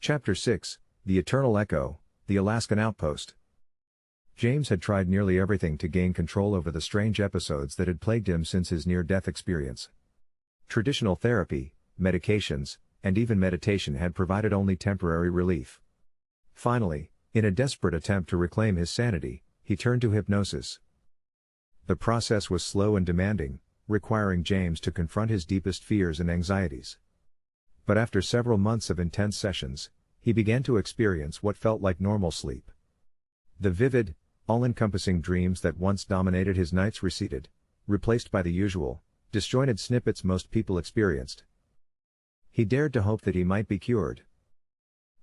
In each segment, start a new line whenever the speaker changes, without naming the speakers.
Chapter 6, The Eternal Echo, The Alaskan Outpost. James had tried nearly everything to gain control over the strange episodes that had plagued him since his near-death experience. Traditional therapy, medications, and even meditation had provided only temporary relief. Finally, in a desperate attempt to reclaim his sanity, he turned to hypnosis. The process was slow and demanding, requiring James to confront his deepest fears and anxieties. But after several months of intense sessions, he began to experience what felt like normal sleep. The vivid, all-encompassing dreams that once dominated his nights receded, replaced by the usual, disjointed snippets most people experienced. He dared to hope that he might be cured.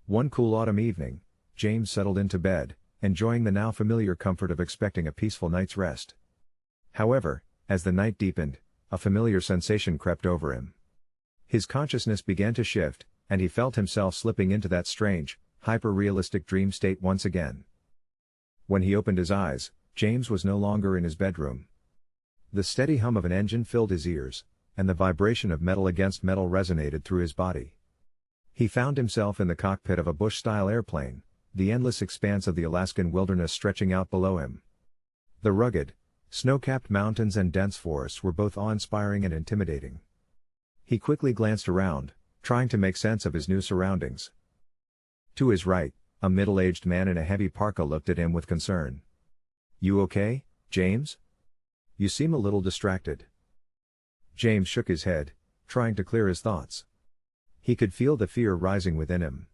One cool autumn evening, James settled into bed, enjoying the now familiar comfort of expecting a peaceful night's rest. However, as the night deepened, a familiar sensation crept over him. His consciousness began to shift, and he felt himself slipping into that strange, hyper-realistic dream state once again. When he opened his eyes, James was no longer in his bedroom. The steady hum of an engine filled his ears, and the vibration of metal against metal resonated through his body. He found himself in the cockpit of a Bush-style airplane, the endless expanse of the Alaskan wilderness stretching out below him. The rugged, snow-capped mountains and dense forests were both awe-inspiring and intimidating. He quickly glanced around, trying to make sense of his new surroundings. To his right, a middle-aged man in a heavy parka looked at him with concern. "You okay, James? You seem a little distracted." James shook his head, trying to clear his thoughts. He could feel the fear rising within him.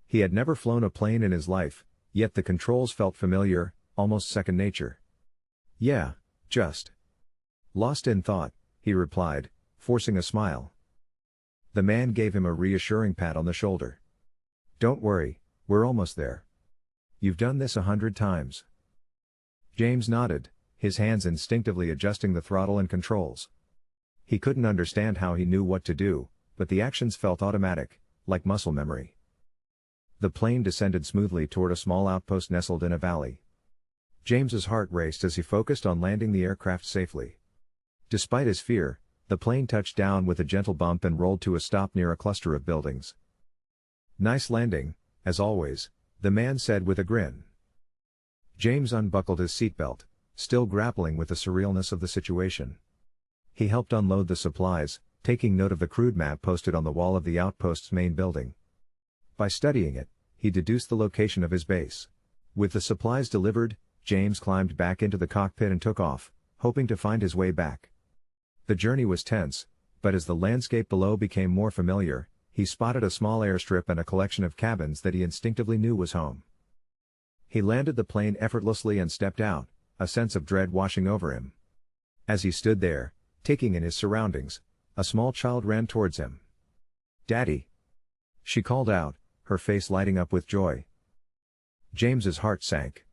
He had never flown a plane in his life, yet the controls felt familiar, almost second nature. "Yeah, just lost in thought," he replied, forcing a smile. The man gave him a reassuring pat on the shoulder. "Don't worry, we're almost there. You've done this 100 times." James nodded, his hands instinctively adjusting the throttle and controls. He couldn't understand how he knew what to do, but the actions felt automatic, like muscle memory. The plane descended smoothly toward a small outpost nestled in a valley. James's heart raced as he focused on landing the aircraft safely. Despite his fear, the plane touched down with a gentle bump and rolled to a stop near a cluster of buildings. "Nice landing, as always," the man said with a grin. James unbuckled his seatbelt, still grappling with the surrealness of the situation. He helped unload the supplies, taking note of the crude map posted on the wall of the outpost's main building. By studying it, he deduced the location of his base. With the supplies delivered, James climbed back into the cockpit and took off, hoping to find his way back. The journey was tense, but as the landscape below became more familiar, he spotted a small airstrip and a collection of cabins that he instinctively knew was home. He landed the plane effortlessly and stepped out, a sense of dread washing over him. As he stood there, taking in his surroundings, a small child ran towards him. "Daddy!" she called out, her face lighting up with joy. James's heart sank.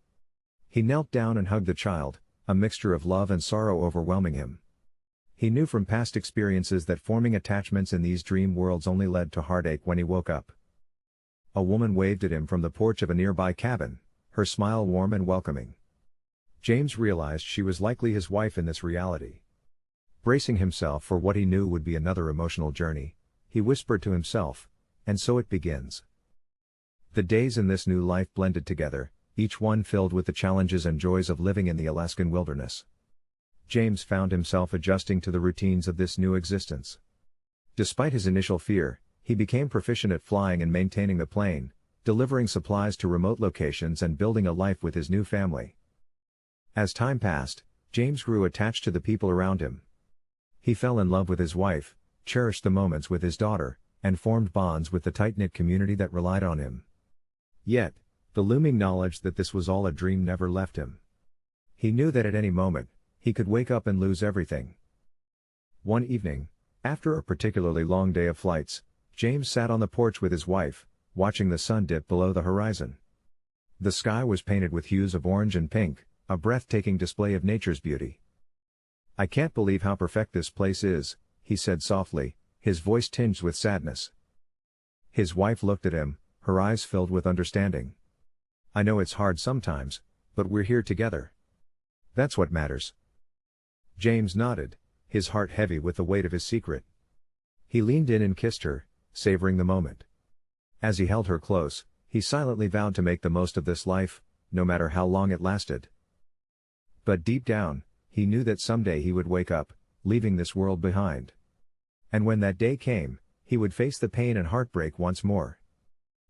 He knelt down and hugged the child, a mixture of love and sorrow overwhelming him. He knew from past experiences that forming attachments in these dream worlds only led to heartache when he woke up. A woman waved at him from the porch of a nearby cabin, her smile warm and welcoming. James realized she was likely his wife in this reality. Bracing himself for what he knew would be another emotional journey, he whispered to himself, "And so it begins." The days in this new life blended together, each one filled with the challenges and joys of living in the Alaskan wilderness. James found himself adjusting to the routines of this new existence. Despite his initial fear, he became proficient at flying and maintaining the plane, delivering supplies to remote locations and building a life with his new family. As time passed, James grew attached to the people around him. He fell in love with his wife, cherished the moments with his daughter, and formed bonds with the tight-knit community that relied on him. Yet, the looming knowledge that this was all a dream never left him. He knew that at any moment, he could wake up and lose everything. One evening, after a particularly long day of flights, James sat on the porch with his wife, watching the sun dip below the horizon. The sky was painted with hues of orange and pink, a breathtaking display of nature's beauty. "I can't believe how perfect this place is," he said softly, his voice tinged with sadness. His wife looked at him, her eyes filled with understanding. "I know it's hard sometimes, but we're here together. That's what matters." James nodded, his heart heavy with the weight of his secret. He leaned in and kissed her, savoring the moment. As he held her close, he silently vowed to make the most of this life, no matter how long it lasted. But deep down, he knew that someday he would wake up, leaving this world behind. And when that day came, he would face the pain and heartbreak once more.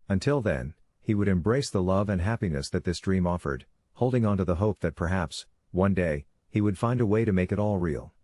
Until then, he would embrace the love and happiness that this dream offered, holding on to the hope that perhaps, one day, he would find a way to make it all real.